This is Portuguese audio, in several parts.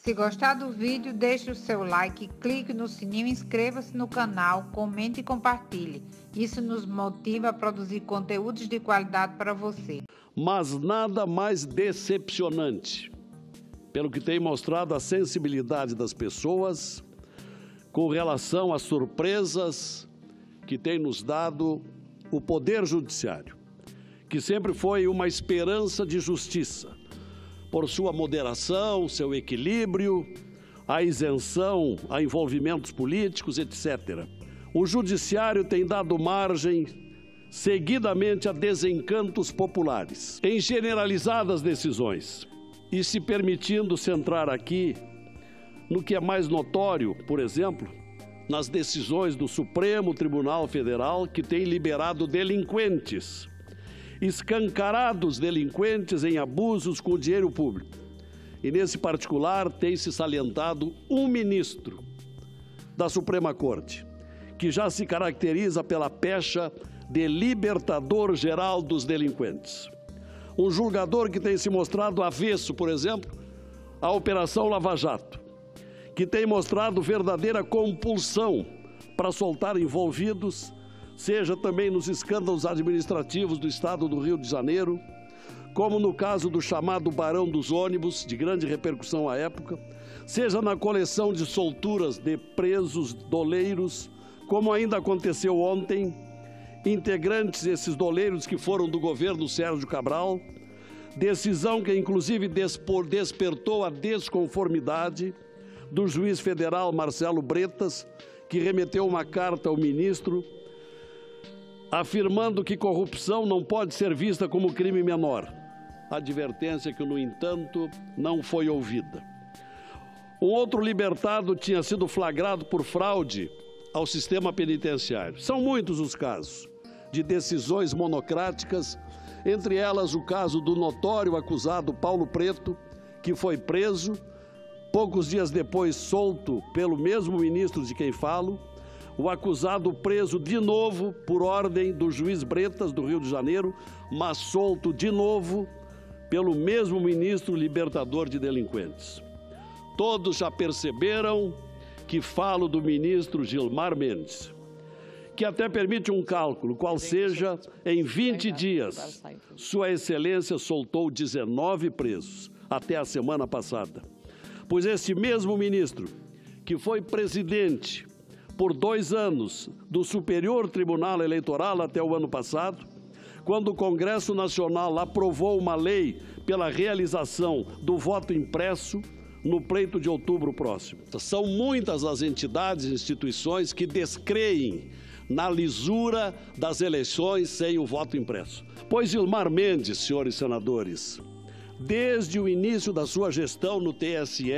Se gostar do vídeo, deixe o seu like, clique no sininho, inscreva-se no canal, comente e compartilhe. Isso nos motiva a produzir conteúdos de qualidade para você. Mas nada mais decepcionante, pelo que tem mostrado a sensibilidade das pessoas com relação às surpresas que tem nos dado o Poder Judiciário, que sempre foi uma esperança de justiça, por sua moderação, seu equilíbrio, a isenção a envolvimentos políticos, etc. O Judiciário tem dado margem seguidamente a desencantos populares, em generalizadas decisões, e se permitindo centrar aqui no que é mais notório, por exemplo, nas decisões do Supremo Tribunal Federal, que tem liberado delinquentes, escancarados delinquentes em abusos com o dinheiro público. E nesse particular tem se salientado um ministro da Suprema Corte, que já se caracteriza pela pecha de libertador geral dos delinquentes. Um julgador que tem se mostrado avesso, por exemplo, à Operação Lava Jato, que tem mostrado verdadeira compulsão para soltar envolvidos, seja também nos escândalos administrativos do estado do Rio de Janeiro, como no caso do chamado Barão dos Ônibus, de grande repercussão à época, seja na coleção de solturas de presos doleiros, como ainda aconteceu ontem, integrantes desses doleiros que foram do governo Sérgio Cabral, decisão que inclusive despertou a desconformidade do juiz federal Marcelo Bretas, que remeteu uma carta ao ministro afirmando que corrupção não pode ser vista como crime menor. Advertência que, no entanto, não foi ouvida. Um outro libertado tinha sido flagrado por fraude ao sistema penitenciário. São muitos os casos de decisões monocráticas, entre elas o caso do notório acusado Paulo Preto, que foi preso, poucos dias depois solto pelo mesmo ministro de quem falo, o acusado preso de novo por ordem do juiz Bretas, do Rio de Janeiro, mas solto de novo pelo mesmo ministro libertador de delinquentes. Todos já perceberam que falo do ministro Gilmar Mendes, que até permite um cálculo, qual seja, em 20 dias, Sua Excelência soltou 19 presos, até a semana passada. Pois este mesmo ministro, que foi presidente por 2 anos do Superior Tribunal Eleitoral até o ano passado, quando o Congresso Nacional aprovou uma lei pela realização do voto impresso no pleito de outubro próximo. São muitas as entidades e instituições que descreem na lisura das eleições sem o voto impresso. Pois Gilmar Mendes, senhores senadores, desde o início da sua gestão no TSE,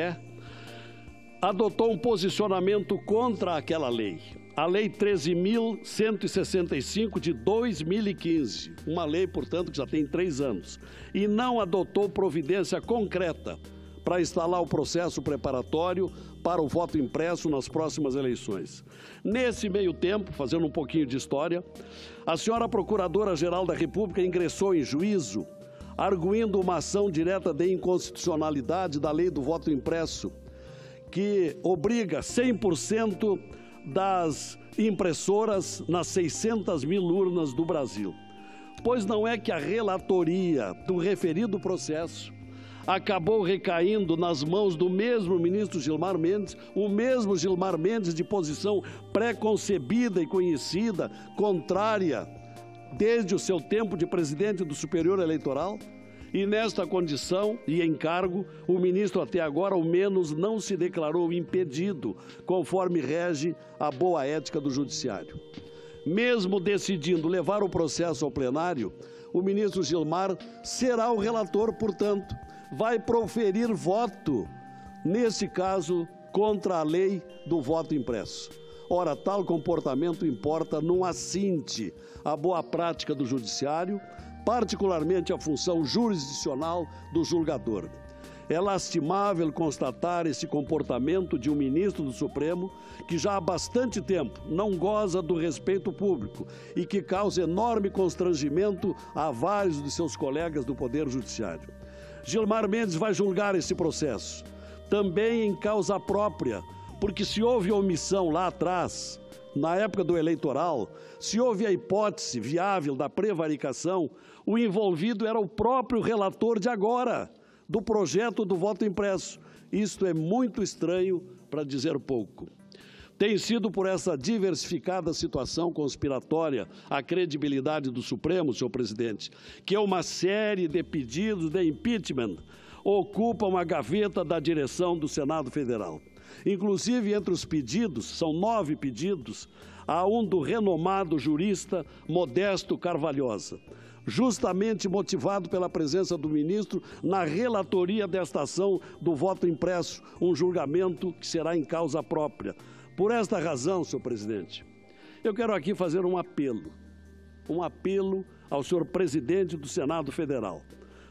adotou um posicionamento contra aquela lei, a Lei 13.165 de 2015, uma lei, portanto, que já tem 3 anos, e não adotou providência concreta para instalar o processo preparatório para o voto impresso nas próximas eleições. Nesse meio tempo, fazendo um pouquinho de história, a senhora Procuradora-Geral da República ingressou em juízo, arguindo uma ação direta de inconstitucionalidade da lei do voto impresso, que obriga 100% das impressoras nas 600 mil urnas do Brasil. Pois não é que a relatoria do referido processo acabou recaindo nas mãos do mesmo ministro Gilmar Mendes, o mesmo Gilmar Mendes de posição pré-concebida e conhecida, contrária, desde o seu tempo de presidente do Superior Eleitoral? E nesta condição e encargo, o ministro até agora, ao menos, não se declarou impedido, conforme rege a boa ética do Judiciário. Mesmo decidindo levar o processo ao plenário, o ministro Gilmar será o relator, portanto, vai proferir voto, nesse caso, contra a lei do voto impresso. Ora, tal comportamento importa num assinte à boa prática do Judiciário, particularmente a função jurisdicional do julgador. É lastimável constatar esse comportamento de um ministro do Supremo que já há bastante tempo não goza do respeito público e que causa enorme constrangimento a vários de seus colegas do Poder Judiciário. Gilmar Mendes vai julgar esse processo, também em causa própria, porque se houve omissão lá atrás, na época do eleitoral, se houve a hipótese viável da prevaricação, o envolvido era o próprio relator de agora, do projeto do voto impresso. Isto é muito estranho, para dizer pouco. Tem sido por essa diversificada situação conspiratória a credibilidade do Supremo, senhor presidente, que uma série de pedidos de impeachment ocupam a gaveta da direção do Senado Federal. Inclusive, entre os pedidos, são 9 pedidos, há um do renomado jurista Modesto Carvalhosa, justamente motivado pela presença do ministro na relatoria desta ação do voto impresso, um julgamento que será em causa própria. Por esta razão, senhor presidente, eu quero aqui fazer um apelo ao senhor presidente do Senado Federal,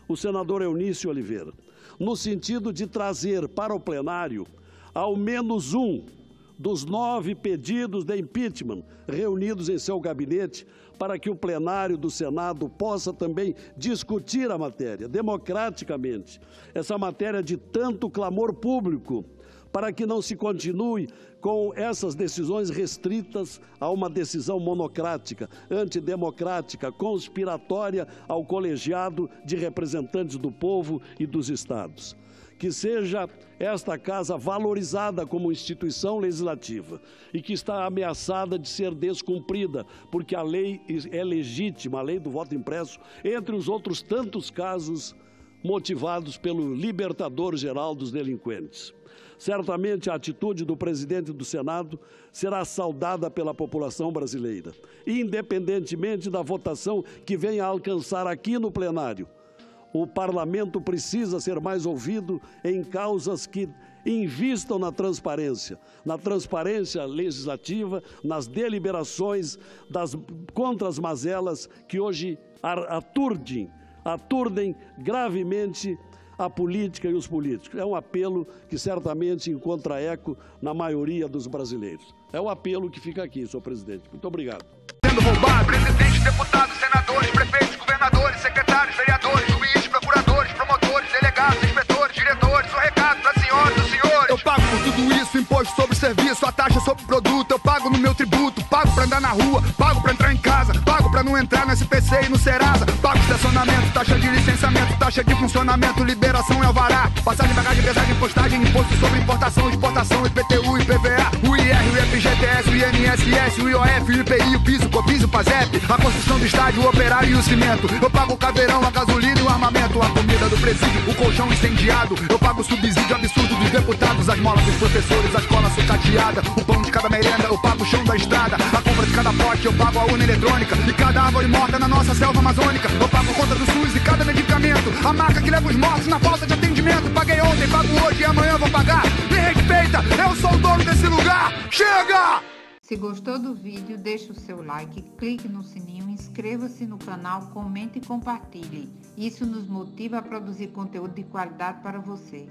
o senador Eunício Oliveira, no sentido de trazer para o plenário ao menos um dos 9 pedidos de impeachment reunidos em seu gabinete, para que o plenário do Senado possa também discutir a matéria democraticamente, essa matéria de tanto clamor público, para que não se continue com essas decisões restritas a uma decisão monocrática, antidemocrática, conspiratória ao colegiado de representantes do povo e dos estados. Que seja esta casa valorizada como instituição legislativa e que está ameaçada de ser descumprida, porque a lei é legítima, a lei do voto impresso, entre os outros tantos casos motivados pelo libertador geral dos delinquentes. Certamente a atitude do presidente do Senado será saudada pela população brasileira, independentemente da votação que venha a alcançar aqui no plenário. O parlamento precisa ser mais ouvido em causas que invistam na transparência legislativa, nas deliberações contra as mazelas que hoje aturdem gravemente a política e os políticos. É um apelo que certamente encontra eco na maioria dos brasileiros. É o apelo que fica aqui, senhor presidente. Muito obrigado. Sendo roubado, presidentes, deputados, senadores, prefeitos, governadores, secretários, vereadores, juízes, procuradores, promotores, delegados, inspetores, diretores, o recado para as senhoras e os senhores. Eu pago por tudo isso, imposto sobre serviço, a taxa sobre produto, eu pago no meu tributo, pago para andar na rua, pago para entrar em casa, pago para não entrar no SPC e no Serasa, pago estacionamento, taxa de licenciamento, taxa de funcionamento, liberação e alvará, passagem, bagagem, pesagem, postagem, imposto sobre importação, exportação, IPTU, IPVA, o IR, o FGTS, o INSS, o IOF, o IPI, o piso, o COFINS, o PASEP, a construção do estádio, o operário e o cimento, eu pago o caveirão, a gasolina e o armamento, a comida do presídio, o colchão incendiado, eu pago o subsídio absurdo dos deputados, as molas dos professores, a escola sucateada, o pão de cada merenda, eu pago o chão da estrada, a compra de cada pote, eu pago a urna eletrônica, e cada árvore morta na nossa selva amazônica, eu pago a conta do SUS e cada medicamento, a marca que leva os mortos na falta de atendimento, paguei ontem, pago hoje e amanhã vou pagar, me respeita, eu sou o dono desse lugar, chega! Se gostou do vídeo, deixe o seu like, clique no sininho, inscreva-se no canal, comente e compartilhe. Isso nos motiva a produzir conteúdo de qualidade para vocês.